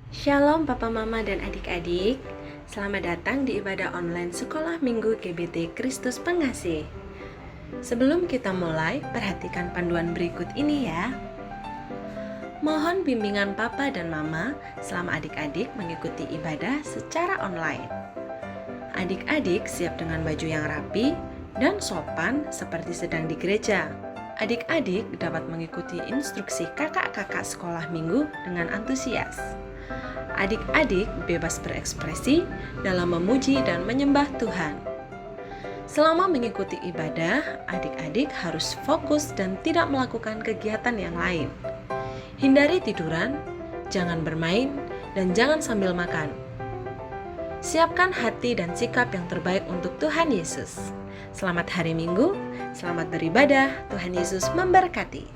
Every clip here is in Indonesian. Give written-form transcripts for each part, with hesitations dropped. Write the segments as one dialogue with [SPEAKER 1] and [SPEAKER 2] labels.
[SPEAKER 1] Shalom Papa Mama dan adik-adik. Selamat datang di ibadah online Sekolah Minggu GBT Kristus Pengasih. Sebelum kita mulai, perhatikan panduan berikut ini ya. Mohon bimbingan Papa dan Mama selama adik-adik mengikuti ibadah secara online. Adik-adik siap dengan baju yang rapi dan sopan seperti sedang di gereja. Adik-adik dapat mengikuti instruksi kakak-kakak sekolah minggu dengan antusias. Adik-adik bebas berekspresi dalam memuji dan menyembah Tuhan. Selama mengikuti ibadah, adik-adik harus fokus dan tidak melakukan kegiatan yang lain. Hindari tiduran, jangan bermain, dan jangan sambil makan. Siapkan hati dan sikap yang terbaik untuk Tuhan Yesus. Selamat hari Minggu, selamat beribadah, Tuhan Yesus memberkati.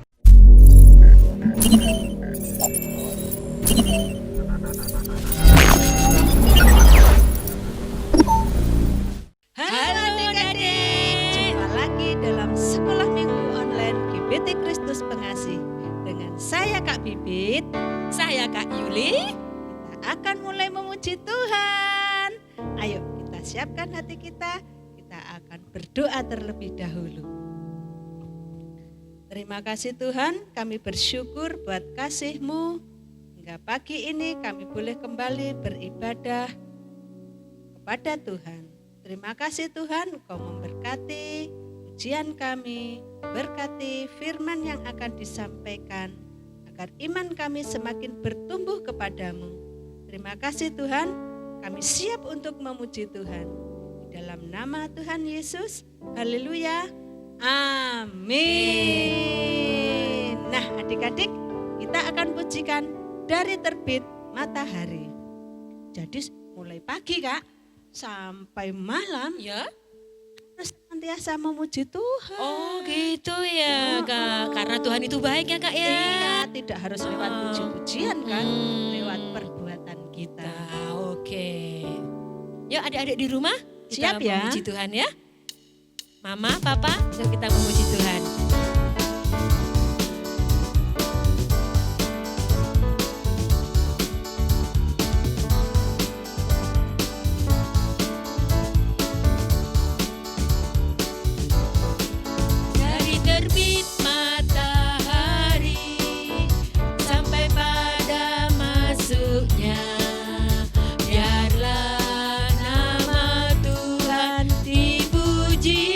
[SPEAKER 2] Halo adik-adik, jumpa lagi dalam Sekolah Minggu Online GBT Kristus Pengasih. Dengan saya Kak Bibit,
[SPEAKER 3] saya Kak Yuli.
[SPEAKER 2] kita akan mulai memuji Tuhan. Ayo kita siapkan hati kita akan berdoa terlebih dahulu. Terima kasih Tuhan, kami bersyukur buat kasih-Mu. Hingga pagi ini kami boleh kembali beribadah kepada Tuhan. Terima kasih Tuhan, Engkau memberkati ujian kami, berkati firman yang akan disampaikan, agar iman kami semakin bertumbuh kepadamu. Terima kasih Tuhan, kami siap untuk memuji Tuhan. Di dalam nama Tuhan Yesus, haleluya, amin. Nah adik-adik, kita akan pujikan dari terbit matahari. Jadi mulai pagi Kak, sampai malam
[SPEAKER 3] Ya.
[SPEAKER 2] terus senantiasa memuji Tuhan.
[SPEAKER 3] Oh gitu ya Kak. Karena Tuhan itu baik ya Kak ya.
[SPEAKER 2] Iya, tidak harus lewat puji-pujian kan, lewat
[SPEAKER 3] Hmm.
[SPEAKER 2] perbuatan kita.
[SPEAKER 3] Oke. Yuk adik-adik di rumah, kita
[SPEAKER 2] Siap ya?
[SPEAKER 3] memuji Tuhan ya. Mama, Papa, yuk kita memuji Tuhan. Dari terbit matahari sampai pada masuknya, biarlah nama Tuhan dipuji.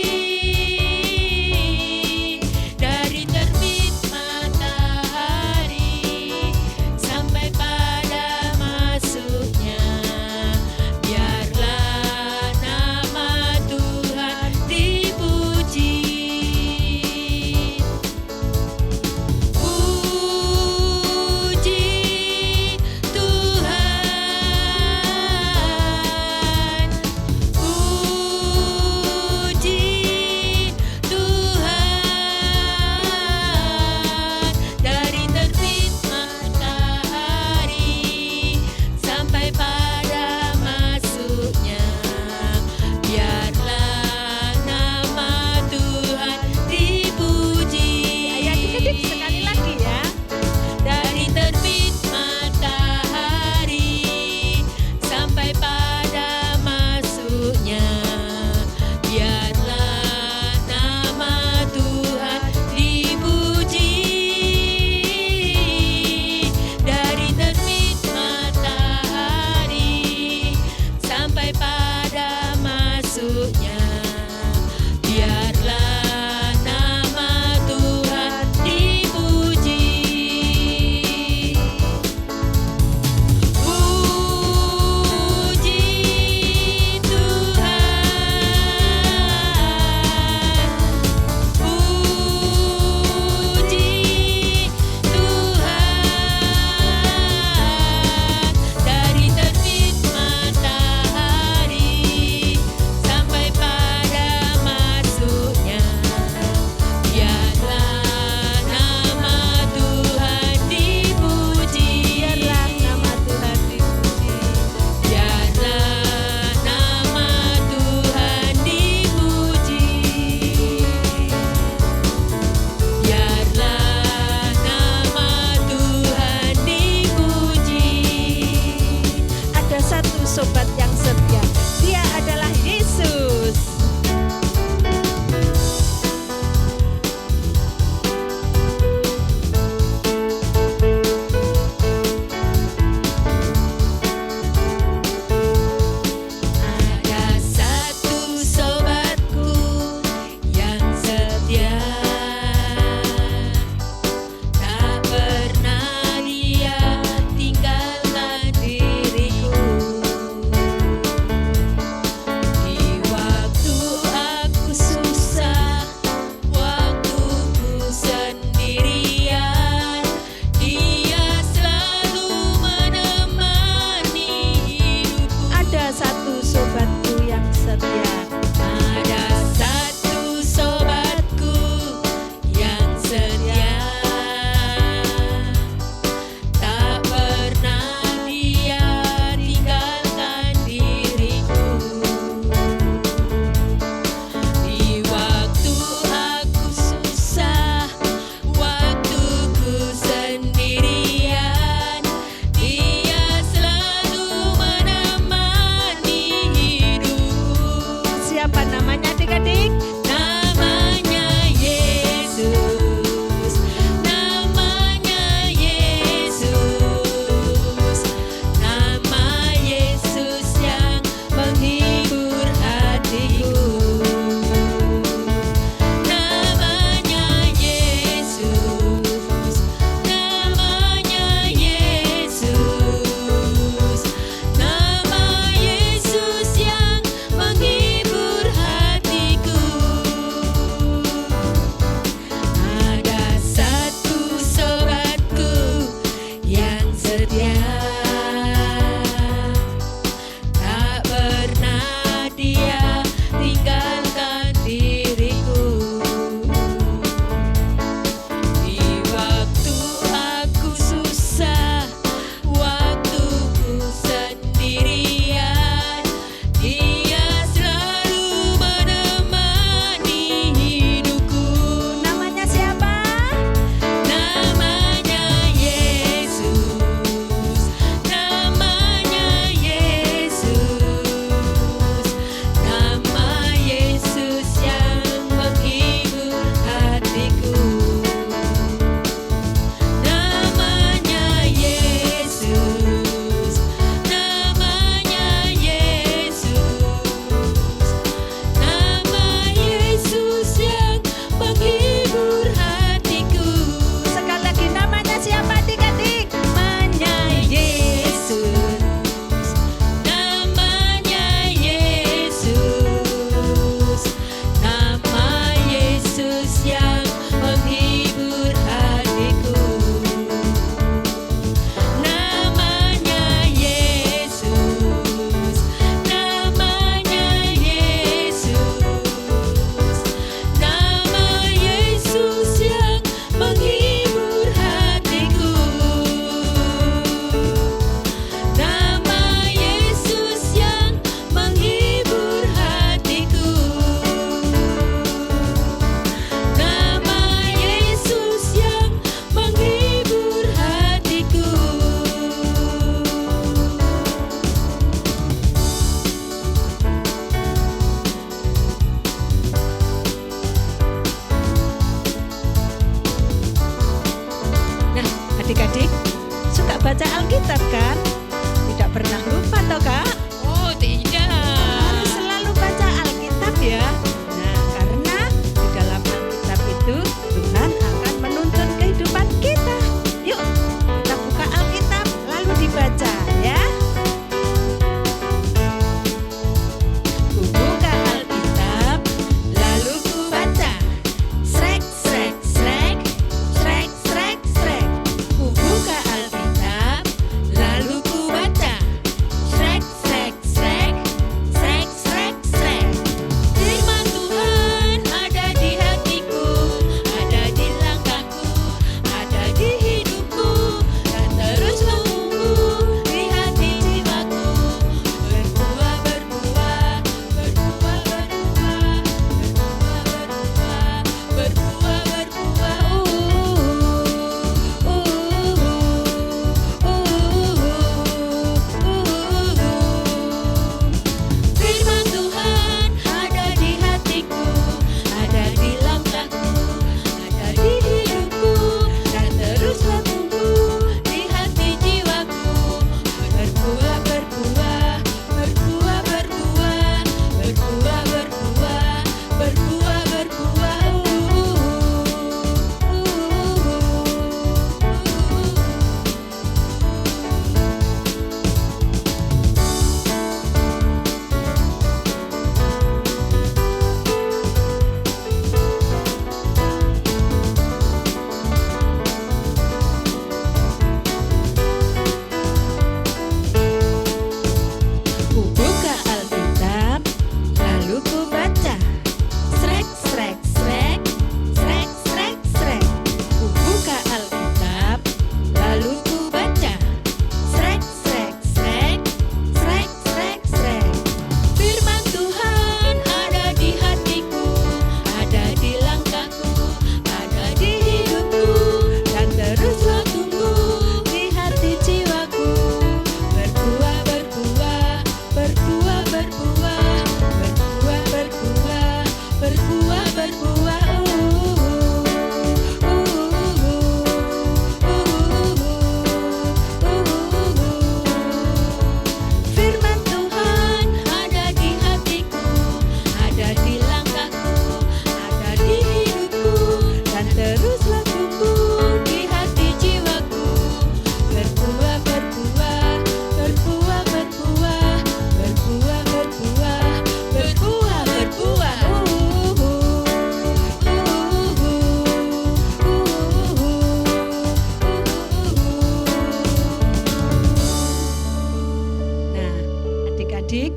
[SPEAKER 2] adik-adik,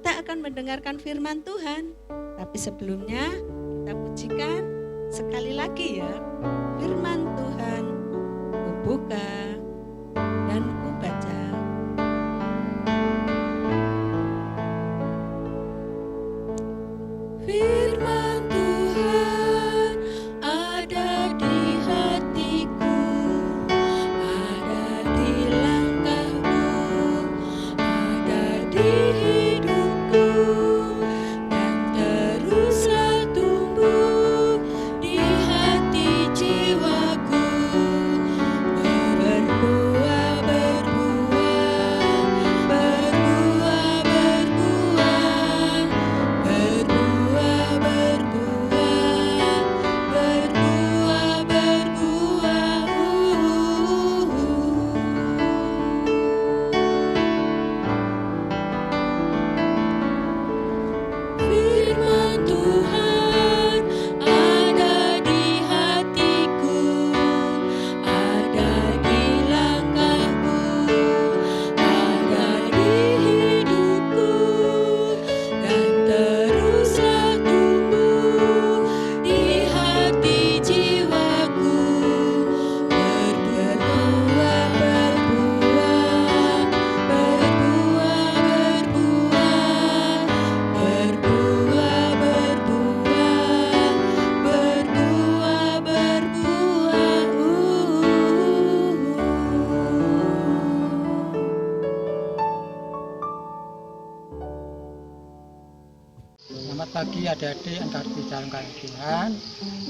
[SPEAKER 2] kita akan mendengarkan firman Tuhan. Tapi sebelumnya kita pujikan sekali lagi ya firman Tuhan. Ku buka dan ku baca. Firman Tuhan ada di hatiku, ada di langkahku, ada di hidupku, dan teruslah tumbuh di hati jiwaku. Berbuah, berbuah, berbuah, berbuah, berbuah, berbuah, berbuah, Firman Tuhan ada di hatiku, ada di langkahku, ada di hidupku, dan teruslah tumbuh di hati jiwaku. Berbuah, berbuah, berbuah, berbuah, berbuah, berbuah, berbuah,
[SPEAKER 4] Selamat pagi adik-adik yang di dalam kasih Tuhan.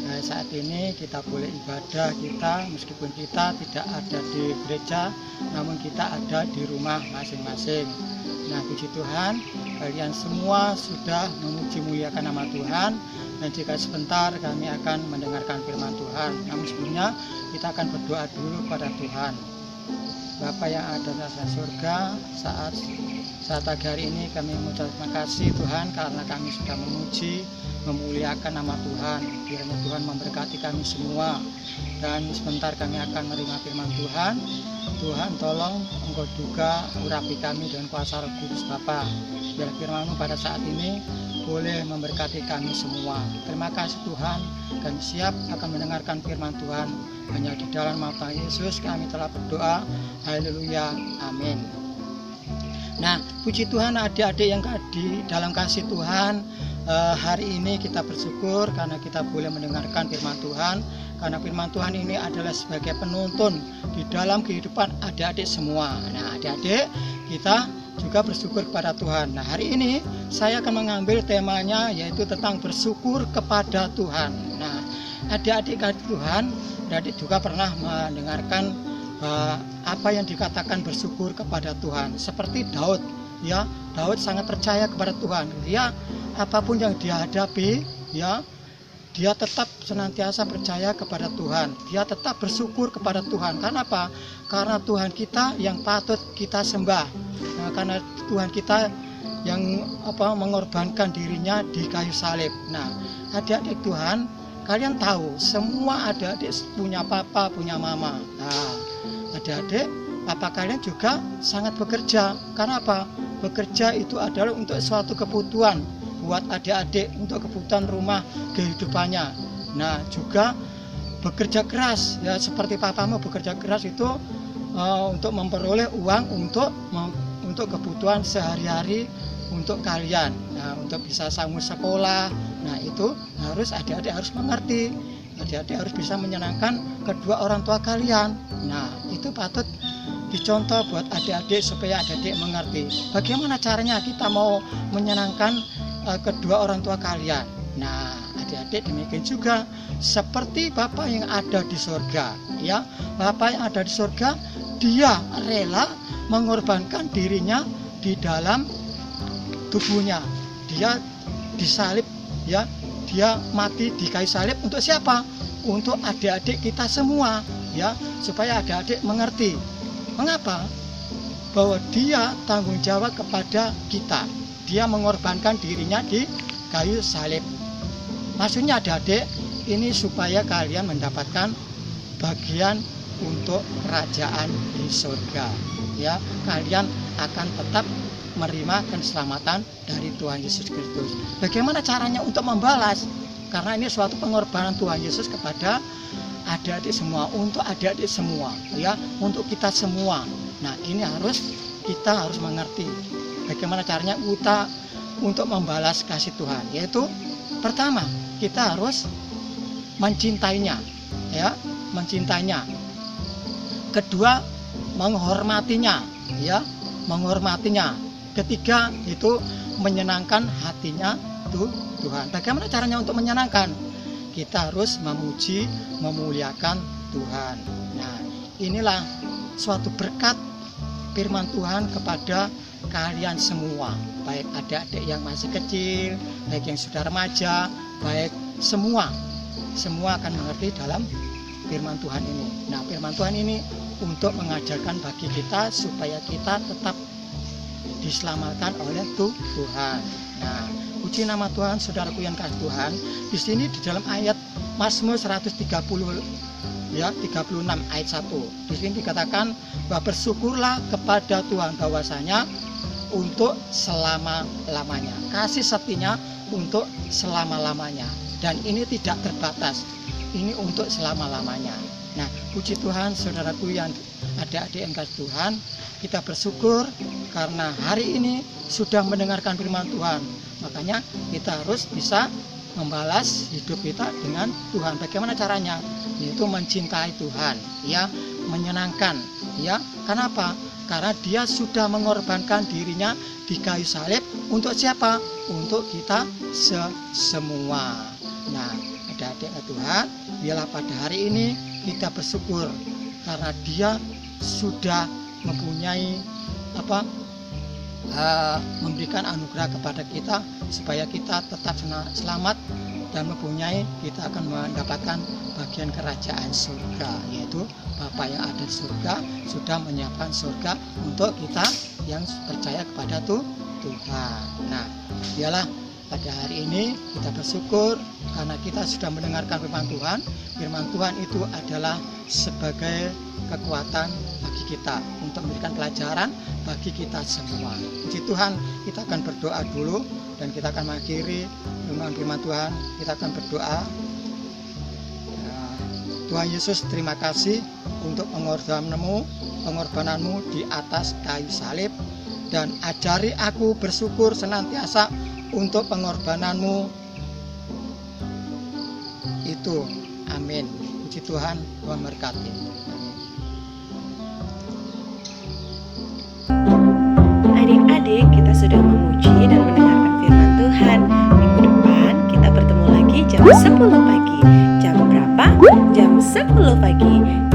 [SPEAKER 4] Nah, saat ini kita boleh ibadah kita meskipun kita tidak ada di gereja, namun kita ada di rumah masing-masing. Nah, puji Tuhan, kalian semua sudah memuji muliakan nama Tuhan. Dan jika sebentar kami akan mendengarkan firman Tuhan. Namun sebelumnya kita akan berdoa dulu pada Tuhan. Bapa yang ada di atas surga, saat pagi hari ini kami mengucap terima kasih Tuhan karena kami sudah memuji, memuliakan nama Tuhan. Kiranya Tuhan memberkati kami semua. Dan sebentar kami akan menerima firman Tuhan. Tuhan tolong Engkau juga urapi kami dengan kuasa Roh Kudus Bapa. Biar firman-Mu pada saat ini boleh memberkati kami semua. Terima kasih Tuhan, kami siap akan mendengarkan firman Tuhan. Hanya di dalam nama Tuhan Yesus kami telah berdoa. Haleluya, amin. Nah, puji Tuhan adik-adik yang di dalam kasih Tuhan, hari ini kita bersyukur karena kita boleh mendengarkan firman Tuhan. Karena firman Tuhan ini adalah sebagai penuntun di dalam kehidupan adik-adik semua. Nah, adik-adik kita juga bersyukur kepada Tuhan. Nah, hari ini saya akan mengambil temanya yaitu tentang bersyukur kepada Tuhan. Nah, adik-adik Tuhan, adik juga pernah mendengarkan apa yang dikatakan bersyukur kepada Tuhan. Seperti Daud, ya, Daud sangat percaya kepada Tuhan. Dia apapun yang dia hadapi, ya, dia tetap senantiasa percaya kepada Tuhan. Dia tetap bersyukur kepada Tuhan. Karena apa? Karena Tuhan kita yang patut kita sembah. Nah, karena Tuhan kita yang mengorbankan dirinya di kayu salib. Nah, adik-adik Tuhan, kalian tahu semua adik-adik punya papa, punya mama. Nah, adik-adik, papa kalian juga sangat bekerja. Karena apa? Bekerja itu adalah untuk suatu kebutuhan buat adik-adik, untuk kebutuhan rumah kehidupannya. Nah, juga bekerja keras, ya, seperti papamu bekerja keras itu untuk memperoleh uang untuk kebutuhan sehari-hari untuk kalian. Nah, untuk bisa sanggup sekolah. Nah, itu harus adik-adik harus mengerti. Adik-adik harus bisa menyenangkan kedua orang tua kalian. Nah, itu patut dicontoh buat adik-adik supaya adik-adik mengerti bagaimana caranya kita mau menyenangkan kedua orang tua kalian. Nah, adik-adik demikian juga seperti Bapa yang ada di surga, ya. Bapa yang ada di surga, dia rela mengorbankan dirinya di dalam tubuhnya. Dia disalib, ya. Dia mati di kayu salib untuk siapa? Untuk adik-adik kita semua, ya, supaya adik-adik mengerti. Mengapa? Bahwa dia tanggung jawab kepada kita. Dia mengorbankan dirinya di kayu salib. Maksudnya adik-adik, ini supaya kalian mendapatkan bagian untuk kerajaan di surga. ya, kalian akan tetap menerima keselamatan dari Tuhan Yesus Kristus. Bagaimana caranya untuk membalas? Karena ini suatu pengorbanan Tuhan Yesus kepada adik-adik semua, untuk adik-adik semua, ya, untuk kita semua. Nah, ini kita harus mengerti bagaimana caranya kita untuk membalas kasih Tuhan, yaitu pertama, kita harus mencintainya, ya, mencintainya. Kedua, menghormatinya, ya, menghormatinya. Ketiga, itu menyenangkan hatinya Tuhan. Bagaimana caranya untuk menyenangkan? Kita harus memuji, memuliakan Tuhan. Nah, inilah suatu berkat firman Tuhan kepada kalian semua, baik adik-adik yang masih kecil, baik yang sudah remaja, baik semua akan mengerti dalam firman Tuhan ini. Nah, firman Tuhan ini untuk mengajarkan bagi kita supaya kita tetap diselamatkan oleh Tuhan. Nah, puji nama Tuhan, saudaraku yang kasih Tuhan. Di sini di dalam ayat Mazmur 130 ya 36 ayat 1. Di sini dikatakan bahwa bersyukurlah kepada Tuhan bahwasanya untuk selama-lamanya. Kasih setianya untuk selama-lamanya. Dan ini tidak terbatas. Ini untuk selama-lamanya. Nah, puji Tuhan, saudaraku yang adik-adik yang kasih Tuhan, kita bersyukur karena hari ini sudah mendengarkan firman Tuhan. Makanya kita harus bisa membalas hidup kita dengan Tuhan. Bagaimana caranya? Yaitu mencintai Tuhan, ya, menyenangkan, ya. Kenapa? Karena Dia sudah mengorbankan dirinya di kayu salib untuk siapa? Untuk kita semua. Nah, adik-adik Tuhan, biarlah pada hari ini kita bersyukur karena Dia sudah mempunyai memberikan anugerah kepada kita supaya kita tetap selamat dan mempunyai, kita akan mendapatkan bagian kerajaan surga, yaitu Bapa yang ada di surga sudah menyiapkan surga untuk kita yang percaya kepada Tuhan. Nah, biarlah pada hari ini kita bersyukur karena kita sudah mendengarkan firman Tuhan. Firman Tuhan itu adalah sebagai kekuatan bagi kita untuk memberikan pelajaran bagi kita semua. Puji Tuhan, kita akan berdoa dulu dan kita akan mengakhiri firman Tuhan. Kita akan berdoa. Tuhan Yesus, terima kasih untuk pengorbananmu di atas kayu salib, dan ajari aku bersyukur senantiasa untuk pengorbananmu itu. Amin. Puji Tuhan, Tuhan berkati. Amin.
[SPEAKER 1] Adik-adik, kita sudah memuji dan mendengarkan firman Tuhan. Minggu depan kita bertemu lagi jam 10 pagi. Jam berapa? Jam 10 pagi.